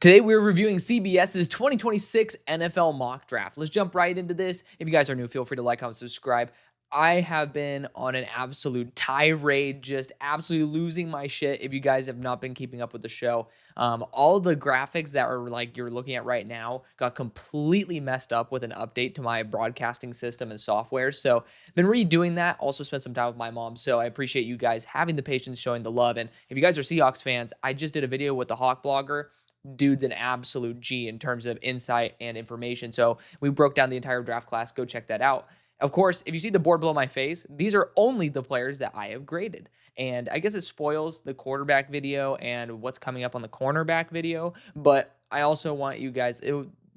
Today we're reviewing CBS's 2026 NFL mock draft. Let's jump right into this. If you guys are new, feel free to like, comment, subscribe. I have been on an absolute tirade, just absolutely losing my shit. If you guys have not been keeping up with the show, all the graphics that are like you're looking at right now got completely messed up with an update to my broadcasting system and software. So been redoing that. Also spent some time with my mom. So I appreciate you guys having the patience, showing the love. And if you guys are Seahawks fans, I just did a video with the Hawk blogger. Dude's an absolute G in terms of insight and information. So we broke down the entire draft class. Go check that out. Of course, if you see the board below my face, these are only the players that I have graded. And I guess it spoils the quarterback video and what's coming up on the cornerback video. But I also want you guys,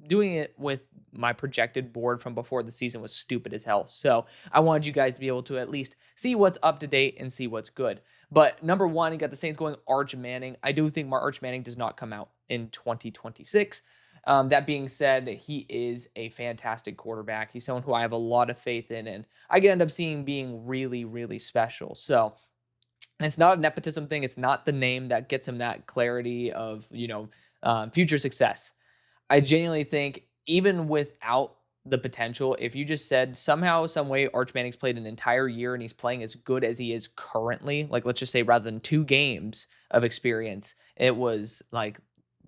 doing it with my projected board from before the season was stupid as hell. So I wanted you guys to be able to at least see what's up to date and see what's good. But number one, you got the Saints going Arch Manning. I do think Arch Manning does not come out in 2026. That being said, he is a fantastic quarterback. He's someone who I have a lot of faith in, and I could end up seeing being really, really special. So it's not a nepotism thing. It's not the name that gets him that clarity of, future success. I genuinely think even without the potential, if you just said somehow, some way, Arch Manning's played an entire year and he's playing as good as he is currently, like let's just say rather than 2 games of experience, it was like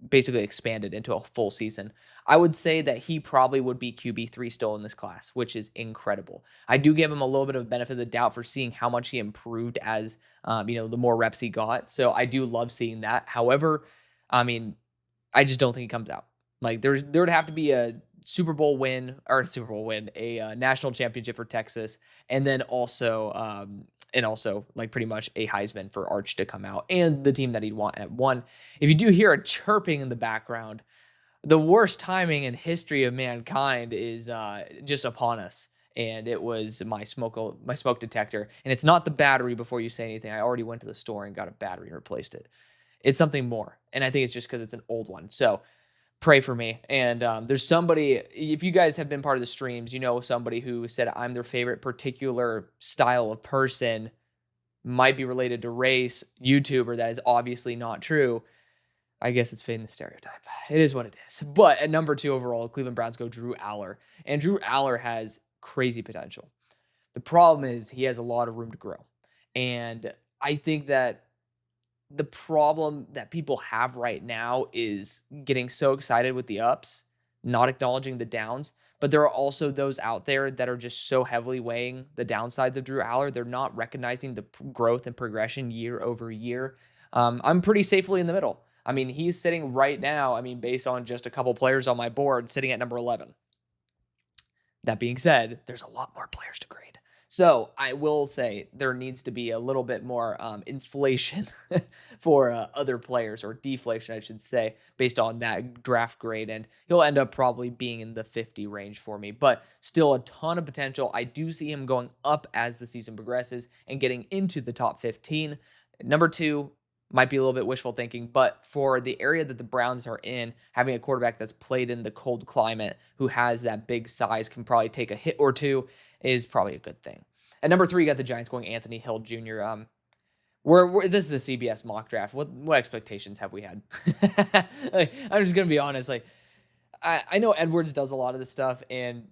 basically expanded into a full season. I would say that he probably would be QB3 still in this class, which is incredible. I do give him a little bit of benefit of the doubt for seeing how much he improved as, the more reps he got. So I do love seeing that. However, I just don't think he comes out. Like there would have to be a Super Bowl win, a national championship for Texas, and then also like pretty much a Heisman for Arch to come out and the team that he'd want at 1. If you do hear a chirping in the background, the worst timing in history of mankind is just upon us. And it was my smoke detector. And it's not the battery before you say anything. I already went to the store and got a battery and replaced it. It's something more. And I think it's just because it's an old one. So pray for me. And there's somebody, if you guys have been part of the streams, you know somebody who said I'm their favorite particular style of person, might be related to race, YouTuber. That is obviously not true. I guess it's fading the stereotype. It is what it is. But at number 2 overall, Cleveland Browns go Drew Aller. And Drew Aller has crazy potential. The problem is he has a lot of room to grow. And I think that the problem that people have right now is getting so excited with the ups, not acknowledging the downs. But there are also those out there that are just so heavily weighing the downsides of Drew Aller. They're not recognizing the growth and progression year over year. I'm pretty safely in the middle. He's sitting right now, based on just a couple players on my board, sitting at number 11. That being said, there's a lot more players to grade. So I will say there needs to be a little bit more inflation for other players, or deflation, I should say, based on that draft grade. And he'll end up probably being in the 50 range for me, but still a ton of potential. I do see him going up as the season progresses and getting into the top 15. Number 2, might be a little bit wishful thinking, but for the area that the Browns are in, having a quarterback that's played in the cold climate, who has that big size, can probably take a hit or two, is probably a good thing. At number 3, you got the Giants going Anthony Hill Jr. This is a CBS mock draft. What expectations have we had? I'm just gonna be honest. I know Edwards does a lot of this stuff, and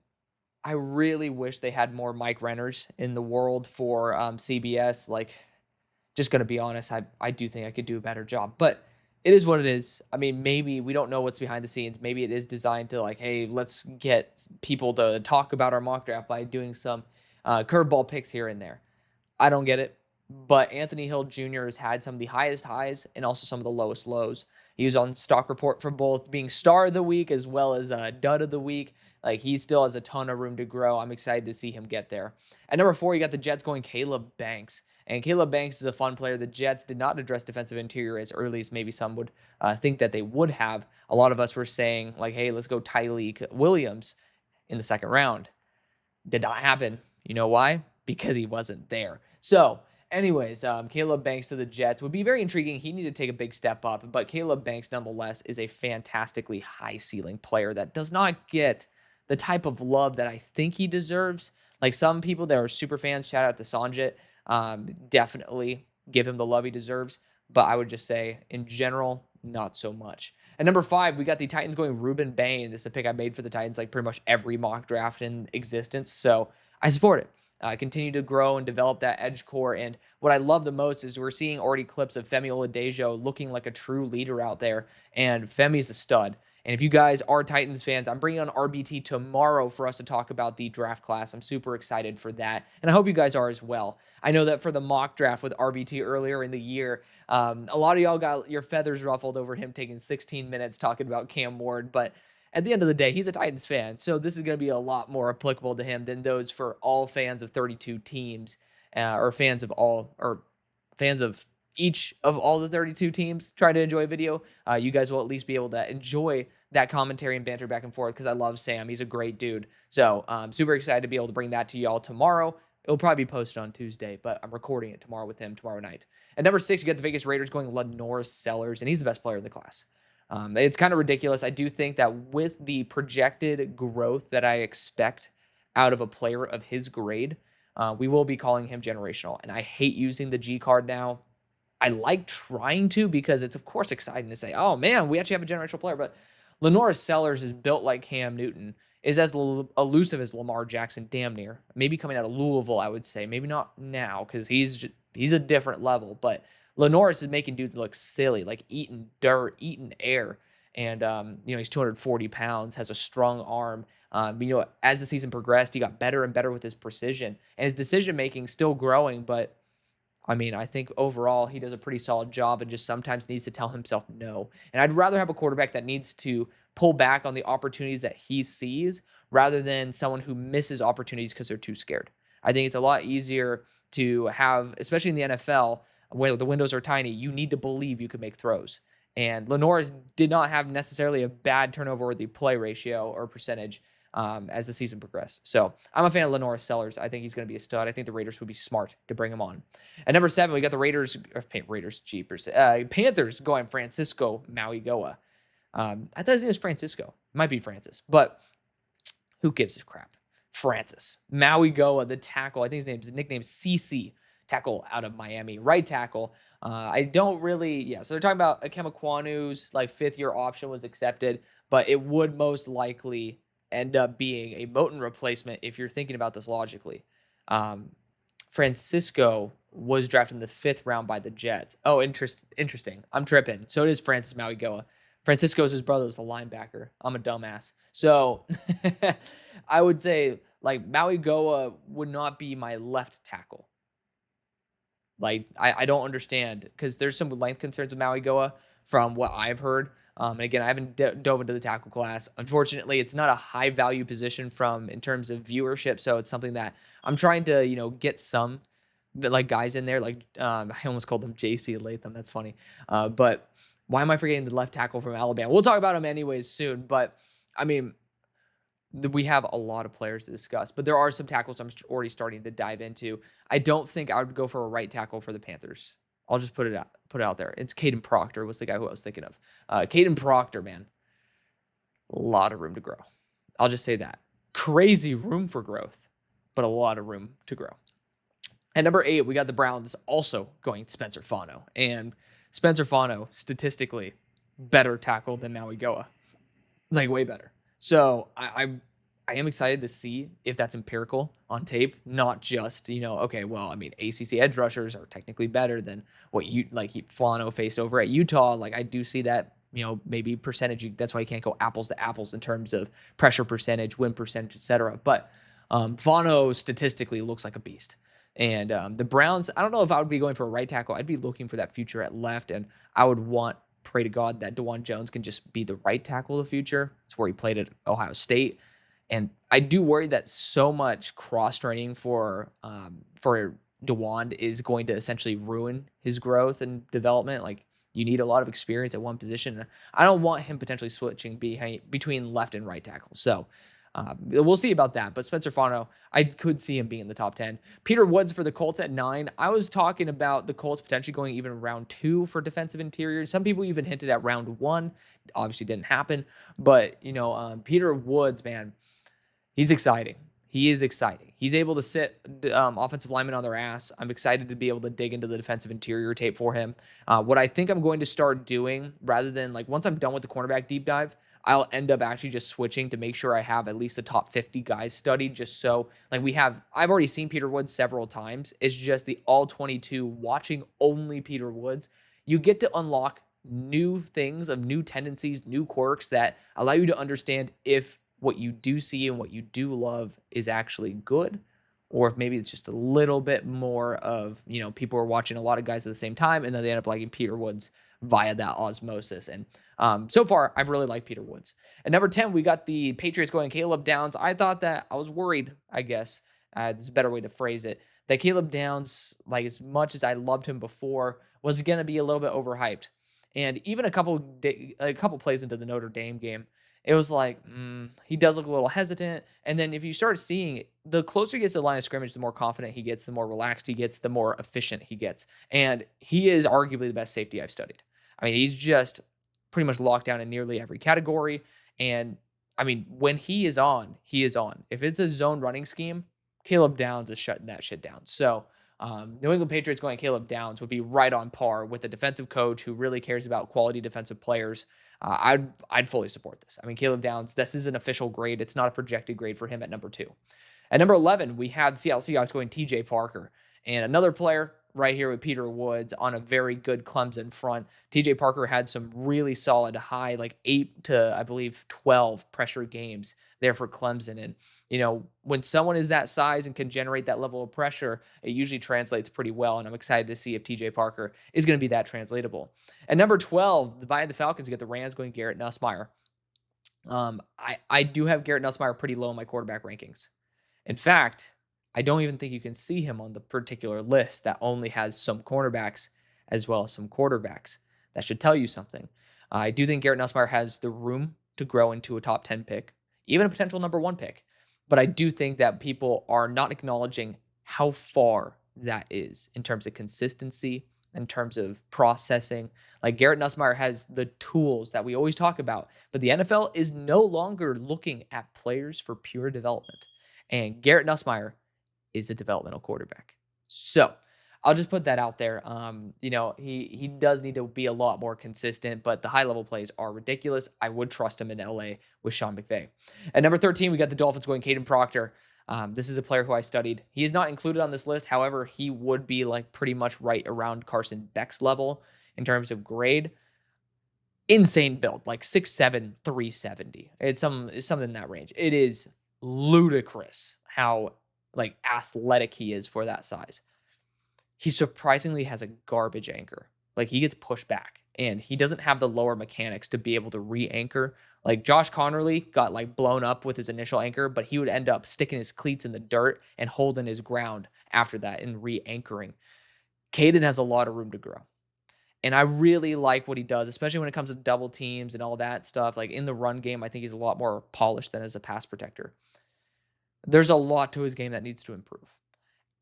I really wish they had more Mike Renners in the world for CBS. Just going to be honest, I do think I could do a better job, but it is what it is. Maybe we don't know what's behind the scenes. Maybe it is designed to hey, let's get people to talk about our mock draft by doing some curveball picks here and there. I don't get it, but Anthony Hill Jr. has had some of the highest highs and also some of the lowest lows. He was on Stock Report for both being star of the week as well as dud of the week. He still has a ton of room to grow. I'm excited to see him get there. At number 4, you got the Jets going Caleb Banks. And Caleb Banks is a fun player. The Jets did not address defensive interior as early as maybe some would think that they would have. A lot of us were saying, hey, let's go Tyleik Williams in the 2nd round. Did not happen. You know why? Because he wasn't there. So, anyways, Caleb Banks to the Jets would be very intriguing. He needed to take a big step up, but Caleb Banks, nonetheless, is a fantastically high-ceiling player that does not get the type of love that I think he deserves. Some people that are super fans, shout out to Sanjit, definitely give him the love he deserves, but I would just say, in general, not so much. At number 5, we got the Titans going Ruben Bain. This is a pick I made for the Titans like pretty much every mock draft in existence, so I support it. Continue to grow and develop that edge core. And what I love the most is we're seeing already clips of Femi Oladejo looking like a true leader out there. And Femi's a stud. And if you guys are Titans fans, I'm bringing on RBT tomorrow for us to talk about the draft class. I'm super excited for that. And I hope you guys are as well. I know that for the mock draft with RBT earlier in the year, a lot of y'all got your feathers ruffled over him taking 16 minutes talking about Cam Ward. But at the end of the day, he's a Titans fan, so this is going to be a lot more applicable to him than those for all fans of 32 teams, or fans of each of all the 32 teams try to enjoy video. You guys will at least be able to enjoy that commentary and banter back and forth because I love Sam. He's a great dude. So I'm super excited to be able to bring that to y'all tomorrow. It'll probably be posted on Tuesday, but I'm recording it tomorrow with him tomorrow night. At number 6, you got the Vegas Raiders going LaNorris Sellers, and he's the best player in the class. It's kind of ridiculous. I do think that with the projected growth that I expect out of a player of his grade, we will be calling him generational. And I hate using the G card now. I like trying to because it's, of course, exciting to say, oh, man, we actually have a generational player. But LaNorris Sellers is built like Cam Newton, is as elusive as Lamar Jackson, damn near. Maybe coming out of Louisville, I would say. Maybe not now because he's a different level. But LaNorris is making dudes look silly, like eating dirt, eating air. And, he's 240 pounds, has a strong arm. As the season progressed, he got better and better with his precision. And his decision-making still growing, but, I think overall he does a pretty solid job and just sometimes needs to tell himself no. And I'd rather have a quarterback that needs to pull back on the opportunities that he sees rather than someone who misses opportunities because they're too scared. I think it's a lot easier to have, especially in the NFL, where the windows are tiny, you need to believe you can make throws. And LaNorris did not have necessarily a bad turnover-worthy play ratio or percentage as the season progressed. So I'm a fan of LaNorris Sellers. I think he's going to be a stud. I think the Raiders would be smart to bring him on. At number 7, we got the Panthers going Francisco Mauigoa. I thought his name was Francisco. It might be Francis, but who gives a crap? Francis Mauigoa, the tackle. I think his nickname's CC. Tackle out of Miami, right tackle. So they're talking about Akemekwanu's 5th-year option was accepted, but it would most likely end up being a Moton replacement if you're thinking about this logically. Francisco was drafted in the 5th round by the Jets. Oh, interesting. I'm tripping. So it is Francis Mauigoa. Francisco's his brother was a linebacker. I'm a dumbass. So I would say Mauigoa would not be my left tackle. I don't understand because there's some length concerns with Mauigoa from what I've heard. And again, I haven't dove into the tackle class. Unfortunately, it's not a high value position in terms of viewership. So it's something that I'm trying to, get some guys in there. I almost called them JC Latham. That's funny. But why am I forgetting the left tackle from Alabama? We'll talk about him anyways soon. But we have a lot of players to discuss, but there are some tackles I'm already starting to dive into. I don't think I would go for a right tackle for the Panthers. I'll just put it out there. It's Caden Proctor was the guy who I was thinking of. Caden Proctor, man, a lot of room to grow. I'll just say that. Crazy room for growth, but a lot of room to grow. At number 8, we got the Browns also going Spencer Fano. And Spencer Fano, statistically, better tackle than Mauigoa. Way better. So I am excited to see if that's empirical on tape, not just, ACC edge rushers are technically better than what Fano faced over at Utah. I do see that, maybe percentage. That's why you can't go apples to apples in terms of pressure percentage, win percentage, etc. But Fano statistically looks like a beast. And the Browns, I don't know if I would be going for a right tackle. I'd be looking for that future at left, and I would pray to God that DeJuan Jones can just be the right tackle of the future. It's where he played at Ohio State. And I do worry that so much cross-training for DeJuan is going to essentially ruin his growth and development. You need a lot of experience at one position. I don't want him potentially switching between left and right tackle. So we'll see about that. But Spencer Fano, I could see him being in the top 10. Peter Woods for the Colts at 9. I was talking about the Colts potentially going even round 2 for defensive interior. Some people even hinted at round 1. Obviously didn't happen. But, Peter Woods, man, he's exciting. he is exciting. He's able to sit offensive linemen on their ass. I'm excited to be able to dig into the defensive interior tape for him. What I think I'm going to start doing, rather than like once I'm done with the cornerback deep dive, I'll end up actually just switching to make sure I have at least the top 50 guys studied, just so like I've already seen Peter Woods several times. It's just the all 22 watching only Peter Woods. You get to unlock new things of new tendencies, new quirks that allow you to understand if what you do see and what you do love is actually good, or if maybe it's just a little bit more of, people are watching a lot of guys at the same time and then they end up liking Peter Woods via that osmosis. And so far, I've really liked Peter Woods. At number 10, we got the Patriots going Caleb Downs. I thought that I was worried, I guess, this is a better way to phrase it, that Caleb Downs, like as much as I loved him before, was going to be a little bit overhyped. And even a couple plays into the Notre Dame game, it was like, he does look a little hesitant. And then if you start seeing, the closer he gets to the line of scrimmage, the more confident he gets, the more relaxed he gets, the more efficient he gets. And he is arguably the best safety I've studied. I mean, he's just pretty much locked down in nearly every category. And I mean, when he is on, he is on. If it's a zone running scheme, Caleb Downs is shutting that shit down. So New England Patriots going Caleb Downs would be right on par with a defensive coach who really cares about quality defensive players. I'd fully support this. I mean, Caleb Downs, this is an official grade. It's not a projected grade for him at number 2. At number 11, we had Seattle Seahawks going TJ Parker, and another player right here with Peter Woods on a very good Clemson front. TJ Parker had some really solid high, like 8 to, I believe, 12 pressure games there for Clemson. And, when someone is that size and can generate that level of pressure, it usually translates pretty well. And I'm excited to see if TJ Parker is going to be that translatable. At number 12, via the Falcons, you get the Rams going Garrett Nussmeier. I do have Garrett Nussmeier pretty low in my quarterback rankings. In fact, I don't even think you can see him on the particular list that only has some cornerbacks as well as some quarterbacks. That should tell you something. I do think Garrett Nussmeier has the room to grow into a top 10 pick, even a potential number 1 pick. But I do think that people are not acknowledging how far that is in terms of consistency, in terms of processing. Like Garrett Nussmeier has the tools that we always talk about, but the NFL is no longer looking at players for pure development. And Garrett Nussmeier is a developmental quarterback. So I'll just put that out there. He does need to be a lot more consistent, but the high-level plays are ridiculous. I would trust him in LA with Sean McVay. At number 13, we got the Dolphins going Caden Proctor. This is a player who I studied. He is not included on this list. However, he would be like pretty much right around Carson Beck's level in terms of grade. Insane build, like 6'7", 370. It's something in that range. It is ludicrous how like athletic he is for that size. He surprisingly has a garbage anchor. Like he gets pushed back and he doesn't have the lower mechanics to be able to re-anchor. Like Josh Connerly got like blown up with his initial anchor, but he would end up sticking his cleats in the dirt and holding his ground after that and re-anchoring. Caden has a lot of room to grow. And I really like what he does, especially when it comes to double teams and all that stuff. Like in the run game, I think he's a lot more polished than as a pass protector. There's a lot to his game that needs to improve.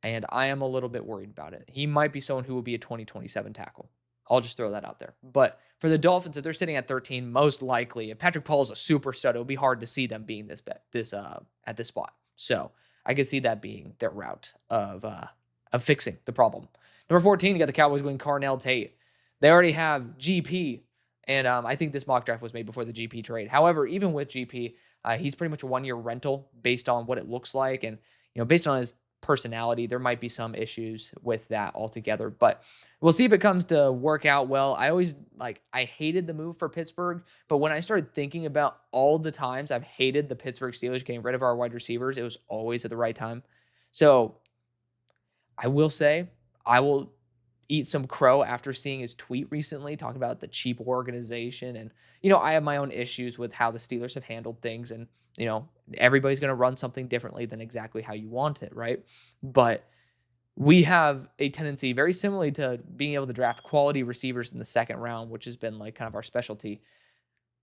And I am a little bit worried about it. He might be someone who will be a 2027 tackle. I'll just throw that out there. But for the Dolphins, if they're sitting at 13, most likely, if Patrick Paul is a super stud, it'll be hard to see them being at this spot. So I could see that being their route of fixing the problem. Number 14, you got the Cowboys going Carnell Tate. They already have GP, and I think this mock draft was made before the GP trade. However, even with GP, he's pretty much a 1-year rental based on what it looks like, and based on his personality, there might be some issues with that altogether, but we'll see if it comes to work out well. I hated the move for Pittsburgh, but when I started thinking about all the times I've hated the Pittsburgh Steelers getting rid of our wide receivers, it was always at the right time. So I will say I will eat some crow after seeing his tweet recently talking about the cheap organization. And, I have my own issues with how the Steelers have handled things, and everybody's going to run something differently than exactly how you want it, right? But we have a tendency, very similarly to being able to draft quality receivers in the second round, which has been like kind of our specialty.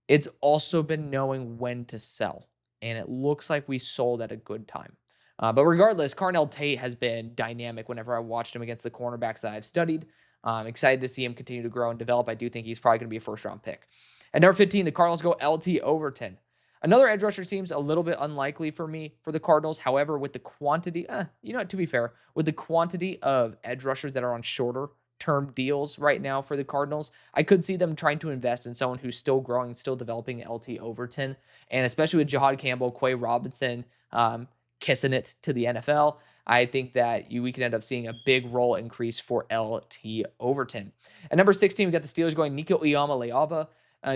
It's also been knowing when to sell, and it looks like we sold at a good time. But regardless, Carnell Tate has been dynamic whenever I watched him against the cornerbacks that I've studied. I'm excited to see him continue to grow and develop. I do think he's probably going to be a first-round pick. At number 15, the Cardinals go LT Overton. Another edge rusher seems a little bit unlikely for me for the Cardinals. However, with the quantity, to be fair, with the quantity of edge rushers that are on shorter term deals right now for the Cardinals, I could see them trying to invest in someone who's still growing, still developing LT Overton. And especially with Jahad Campbell, Quay Robinson kissing it to the NFL, I think that we could end up seeing a big role increase for LT Overton. At number 16, we got the Steelers going Nico Iamaleava.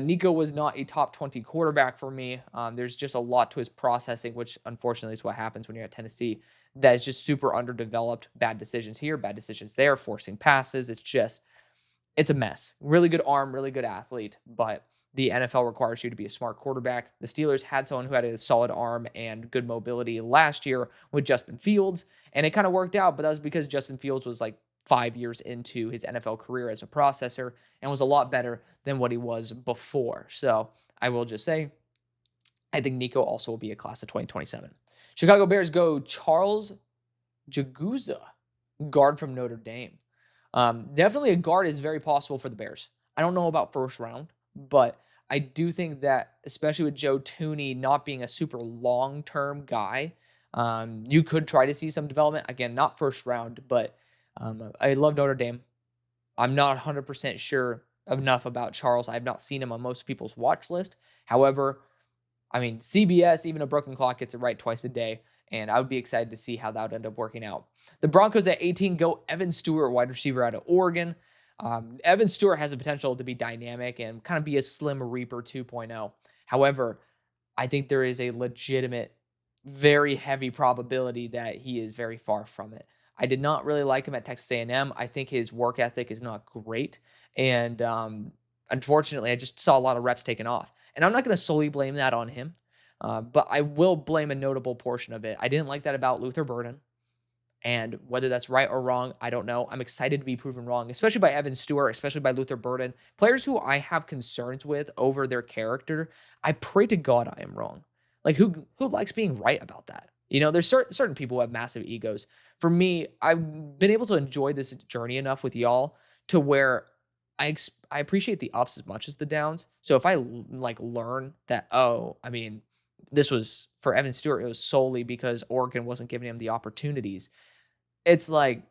Nico was not a top 20 quarterback for me. There's just a lot to his processing, which unfortunately is what happens when you're at Tennessee. That is just super underdeveloped. Bad decisions here, bad decisions there, forcing passes. It's a mess. Really good arm, really good athlete, but the NFL requires you to be a smart quarterback. The Steelers had someone who had a solid arm and good mobility last year with Justin Fields, and it kind of worked out, but that was because Justin Fields was like 5 years into his NFL career as a processor and was a lot better than what he was before. So I will just say, I think Nico also will be a class of 2027. Chicago Bears go Charles Jaguza, guard from Notre Dame. Definitely a guard is very possible for the Bears. I don't know about first round, but I do think that, especially with Joe Thuney not being a super long-term guy, you could try to see some development. Again, not first round, but I love Notre Dame. I'm not 100% sure enough about Charles. I have not seen him on most people's watch list. However, I mean, CBS, even a broken clock, gets it right twice a day, and I would be excited to see how that would end up working out. The Broncos at 18 go Evan Stewart, wide receiver out of Oregon. Evan Stewart has the potential to be dynamic and kind of be a Slim Reaper 2.0. However, I think there is a legitimate, very heavy probability that he is very far from it. I did not really like him at Texas A&M. I think his work ethic is not great, and unfortunately, I just saw a lot of reps taken off. And I'm not going to solely blame that on him, but I will blame a notable portion of it. I didn't like that about Luther Burden. And whether that's right or wrong, I don't know. I'm excited to be proven wrong, especially by Evan Stewart, especially by Luther Burden. Players who I have concerns with over their character, I pray to God I am wrong. Like, who likes being right about that? You know, there's certain people who have massive egos. For me, I've been able to enjoy this journey enough with y'all to where I appreciate the ups as much as the downs. So if I learn that, this was for Evan Stewart, it was solely because Oregon wasn't giving him the opportunities. It's like,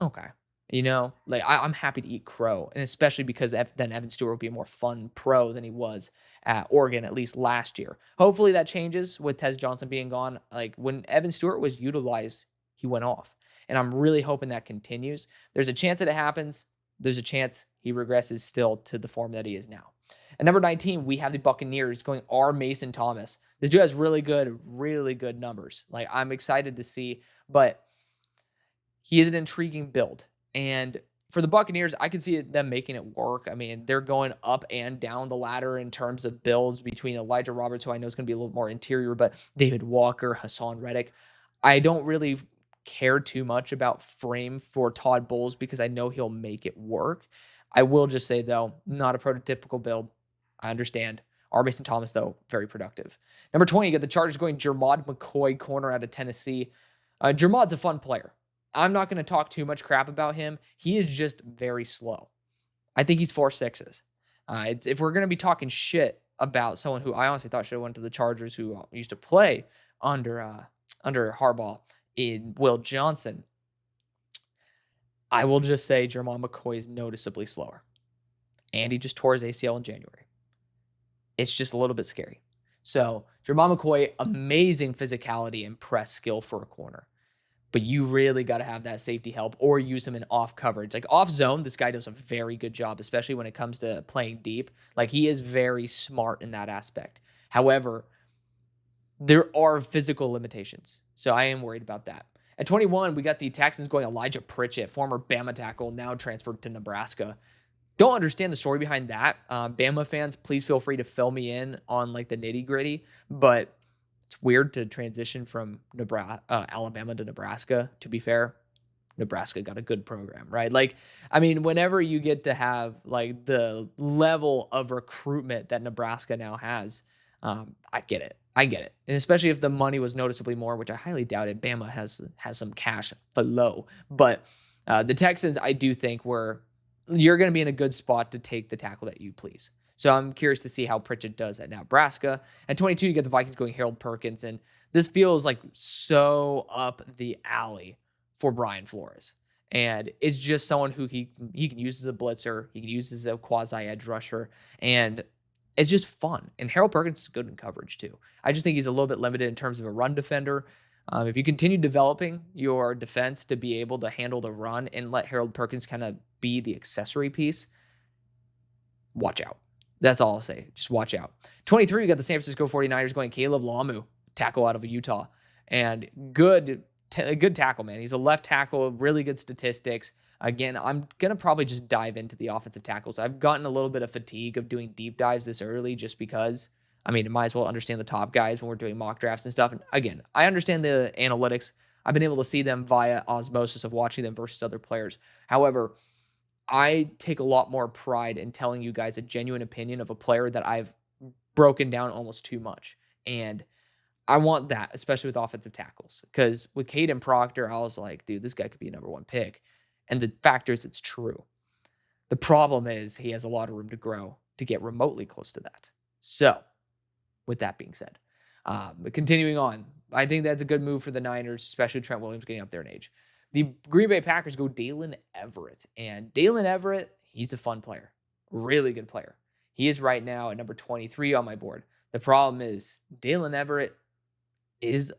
okay, I'm happy to eat crow, and especially because then Evan Stewart will be a more fun pro than he was at Oregon, at least last year. Hopefully that changes with Tez Johnson being gone. Like, when Evan Stewart was utilized, he went off, and I'm really hoping that continues. There's a chance that it happens. There's a chance he regresses still to the form that he is now. At number 19, we have the Buccaneers going R. Mason Thomas. This dude has really good numbers. Like, I'm excited to see, but he is an intriguing build. And for the Buccaneers, I can see them making it work. I mean, they're going up and down the ladder in terms of builds between Elijah Roberts, who I know is going to be a little more interior, but David Walker, Hassan Reddick. I don't really care too much about frame for Todd Bowles because I know he'll make it work. I will just say, though, not a prototypical build. I understand. R. Mason Thomas, though, very productive. Number 20, you got the Chargers going Jermod McCoy, corner out of Tennessee. Jermod's a fun player. I'm not going to talk too much crap about him. He is just very slow. I think he's 4.6s. If we're going to be talking shit about someone who I honestly thought should have went to the Chargers, who used to play under Harbaugh in Will Johnson, I will just say Jermod McCoy is noticeably slower. And he just tore his ACL in January. It's just a little bit scary. So, Jermod McCoy, amazing physicality and press skill for a corner. But you really got to have that safety help or use him in off coverage. Like, off zone, this guy does a very good job, especially when it comes to playing deep. Like, he is very smart in that aspect. However, there are physical limitations. So I am worried about that. At 21, we got the Texans going Elijah Pritchett, former Bama tackle, now transferred to Nebraska. Don't understand the story behind that. Bama fans, please feel free to fill me in on like the nitty gritty, but it's weird to transition from Alabama to Nebraska. To be fair, Nebraska got a good program, right? Like, I mean, whenever you get to have like the level of recruitment that Nebraska now has, I get it. And especially if the money was noticeably more, which I highly doubt it. Bama has some cash below, but the Texans, I do think you're going to be in a good spot to take the tackle that you please. So I'm curious to see how Pritchett does at Nebraska. At 22, you get the Vikings going Harold Perkins, and this feels like so up the alley for Brian Flores. And it's just someone who he can use as a blitzer, he can use as a quasi edge rusher, and it's just fun. And Harold Perkins is good in coverage too. I just think he's a little bit limited in terms of a run defender. If you continue developing your defense to be able to handle the run and let Harold Perkins kind of be the accessory piece, watch out. That's all I'll say. Just watch out. 23, we got the San Francisco 49ers going Caleb Lamu, tackle out of Utah. And good tackle, man. He's a left tackle, really good statistics. Again, I'm going to probably just dive into the offensive tackles. I've gotten a little bit of fatigue of doing deep dives this early just because, I mean, I might as well understand the top guys when we're doing mock drafts and stuff. And again, I understand the analytics. I've been able to see them via osmosis of watching them versus other players. However, I take a lot more pride in telling you guys a genuine opinion of a player that I've broken down almost too much. And I want that, especially with offensive tackles. Because with Caden Proctor, I was like, dude, this guy could be a number one pick. And the fact is, it's true. The problem is he has a lot of room to grow to get remotely close to that. So, with that being said, but continuing on, I think that's a good move for the Niners, especially Trent Williams getting up there in age. The Green Bay Packers go Dalen Everett. And Dalen Everett, he's a fun player. Really good player. He is right now at number 23 on my board. The problem is Dalen Everett is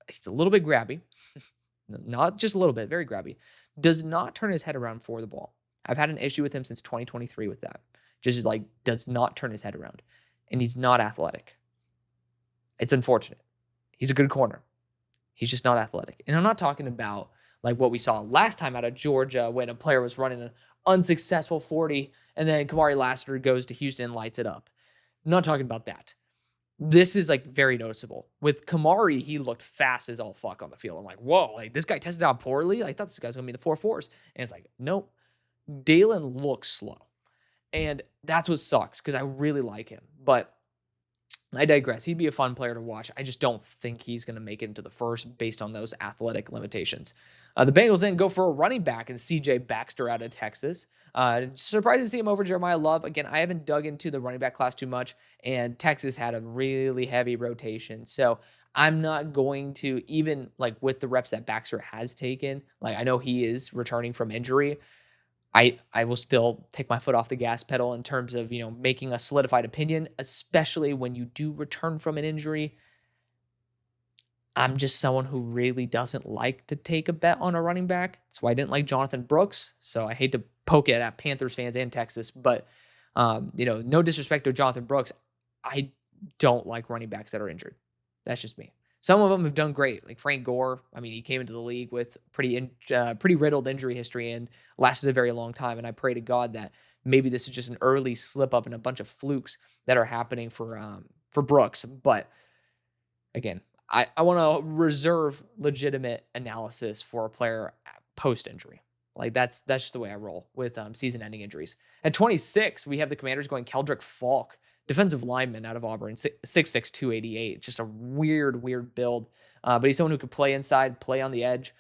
he's a little bit grabby. Not just a little bit, very grabby. Does not turn his head around for the ball. I've had an issue with him since 2023 with that. Just like does not turn his head around. And he's not athletic. It's unfortunate. He's a good corner. He's just not athletic. And I'm not talking about like what we saw last time out of Georgia when a player was running an unsuccessful 40 and then Kamari Lassiter goes to Houston and lights it up. I'm not talking about that. This is like very noticeable. With Kamari, he looked fast as all fuck on the field. I'm like, whoa, like this guy tested out poorly. I thought this guy's gonna be the 4.4s. And it's like, nope. Dalen looks slow. And that's what sucks because I really like him. But I digress. He'd be a fun player to watch. I just don't think he's going to make it into the first based on those athletic limitations. The Bengals then go for a running back and CJ Baxter out of Texas. Surprised to see him over Jeremiah Love. Again, I haven't dug into the running back class too much, and Texas had a really heavy rotation. So I'm not going to, even like with the reps that Baxter has taken, like I know he is returning from injury. I will still take my foot off the gas pedal in terms of, making a solidified opinion, especially when you do return from an injury. I'm just someone who really doesn't like to take a bet on a running back. That's why I didn't like Jonathan Brooks. So I hate to poke it at Panthers fans and Texas, but no disrespect to Jonathan Brooks. I don't like running backs that are injured. That's just me. Some of them have done great, like Frank Gore. I mean, he came into the league with pretty riddled injury history and lasted a very long time. And I pray to God that maybe this is just an early slip up and a bunch of flukes that are happening for Brooks. But again, I want to reserve legitimate analysis for a player post injury. Like that's just the way I roll with season-ending injuries. At 26, we have the Commanders going Keldrick Falk, defensive lineman out of Auburn, 6'6", 288. Just a weird build. But he's someone who could play inside, play on the edge.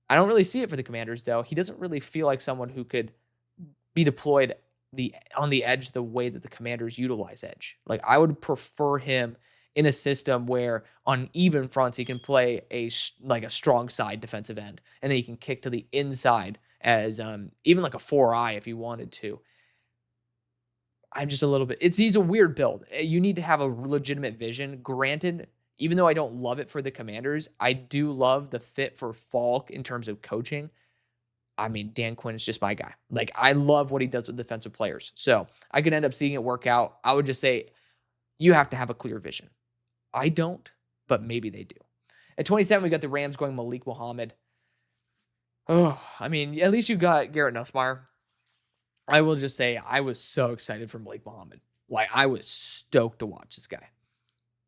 I don't really see it for the Commanders, though. He doesn't really feel like someone who could be deployed on the edge the way that the Commanders utilize edge. Like, I would prefer him in a system where on even fronts he can play a strong side defensive end, and then he can kick to the inside as even like a 4-eye if he wanted to. I'm just a little bit, he's a weird build. You need to have a legitimate vision. Granted, even though I don't love it for the Commanders, I do love the fit for Falk in terms of coaching. I mean, Dan Quinn is just my guy. Like, I love what he does with defensive players. So I could end up seeing it work out. I would just say you have to have a clear vision. I don't, but maybe they do. At 27, we got the Rams going Malik Muhammad. Oh, I mean, at least you got Garrett Nussmeier. I will just say I was so excited for Malik Muhammad. Like, I was stoked to watch this guy.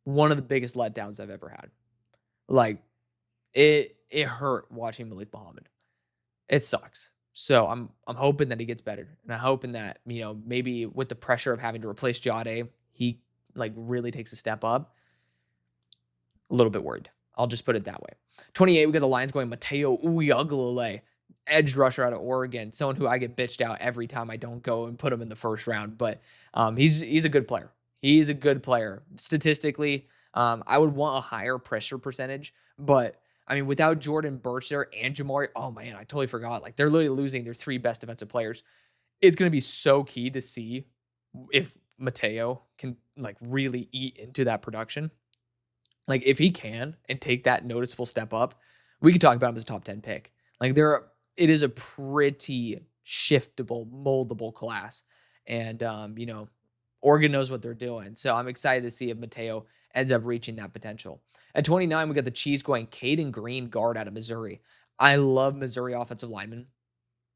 One of the biggest letdowns I've ever had. Like, it hurt watching Malik Muhammad. It sucks. So I'm hoping that he gets better. And I'm hoping that, maybe with the pressure of having to replace Jade, he really takes a step up. A little bit worried. I'll just put it that way. 28, we got the Lions going Mateo Uiagalelei. edge rusher out of Oregon, someone who I get bitched out every time I don't go and put him in the first round. But he's a good player. He's a good player. Statistically, I would want a higher pressure percentage, but I mean, without Jordan Burch there and Jamari, oh man, I totally forgot. Like they're literally losing their 3 best defensive players. It's going to be so key to see if Mateo can like really eat into that production. Like if he can and take that noticeable step up, we could talk about him as a top 10 pick. Like it is a pretty shiftable, moldable class. And Oregon knows what they're doing. So I'm excited to see if Mateo ends up reaching that potential. At 29, we got the Chiefs going Caden Green, guard out of Missouri. I love Missouri offensive linemen.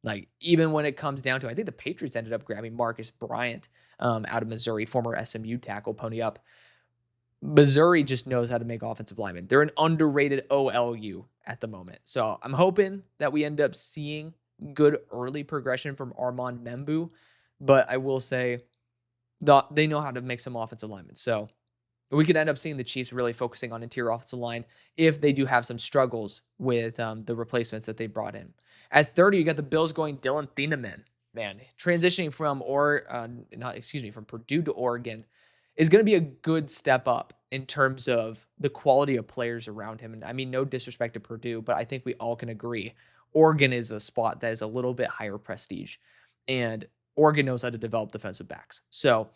Like, even when it comes down to, I think the Patriots ended up grabbing Marcus Bryant out of Missouri, former SMU tackle, pony up. Missouri just knows how to make offensive linemen. They're an underrated OLU at the moment. So I'm hoping that we end up seeing good early progression from Armand Membu. But I will say they know how to make some offensive linemen. So we could end up seeing the Chiefs really focusing on interior offensive line if they do have some struggles with the replacements that they brought in. At 30, you got the Bills going Dylan Thieneman. Man, transitioning from from Purdue to Oregon is going to be a good step up in terms of the quality of players around him. And I mean, no disrespect to Purdue, but I think we all can agree Oregon is a spot that is a little bit higher prestige, and Oregon knows how to develop defensive backs. So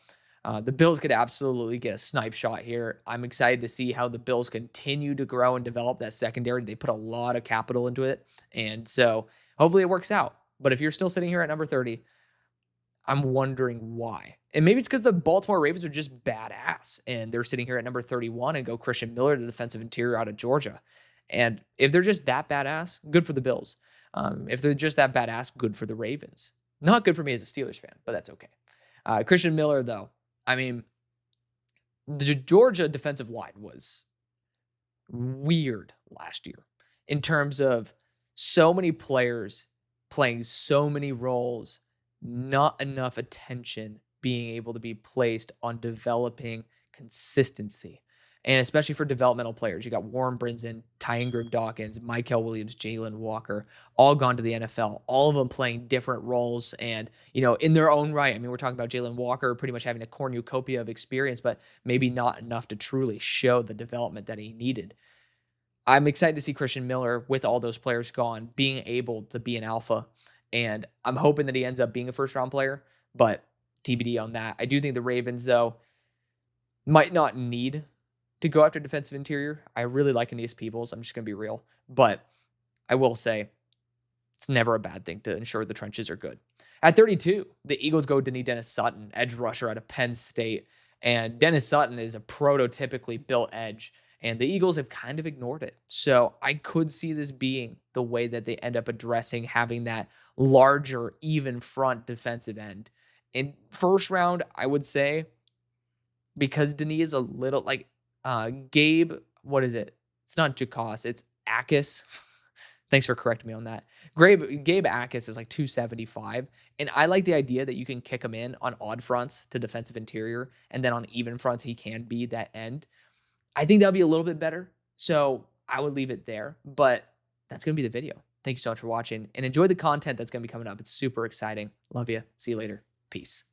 the Bills could absolutely get a snipe shot here. I'm excited to see how the Bills continue to grow and develop that secondary. They put a lot of capital into it, and so hopefully it works out. But if you're still sitting here at number 30, I'm wondering why. And maybe it's because the Baltimore Ravens are just badass and they're sitting here at number 31 and go Christian Miller, the defensive interior out of Georgia. And if they're just that badass, good for the Bills. If they're just that badass, good for the Ravens. Not good for me as a Steelers fan, but that's okay. Christian Miller, though, I mean, the Georgia defensive line was weird last year in terms of so many players playing so many roles, not enough attention being able to be placed on developing consistency. And especially for developmental players, you got Warren Brinson, Ty Ingram Dawkins, Michael Williams, Jalen Walker, all gone to the NFL, all of them playing different roles and, in their own right. I mean, we're talking about Jalen Walker pretty much having a cornucopia of experience, but maybe not enough to truly show the development that he needed. I'm excited to see Christian Miller, with all those players gone, being able to be an alpha. And I'm hoping that he ends up being a first-round player, but TBD on that. I do think the Ravens, though, might not need to go after defensive interior. I really like Aeneas Peebles. I'm just going to be real. But I will say it's never a bad thing to ensure the trenches are good. At 32, the Eagles go Dennis Sutton, edge rusher out of Penn State. And Dennis Sutton is a prototypically built edge, and the Eagles have kind of ignored it. So I could see this being the way that they end up addressing having that larger, even front defensive end. In first round, I would say, because Denis is a little like Gabe, what is it? It's not Jacos, it's Akis. Thanks for correcting me on that. Gabe Akis is like 275. And I like the idea that you can kick him in on odd fronts to defensive interior, and then on even fronts, he can be that end. I think that'll be a little bit better. So I would leave it there. But that's going to be the video. Thank you so much for watching, and enjoy the content that's going to be coming up. It's super exciting. Love you. See you later. Peace.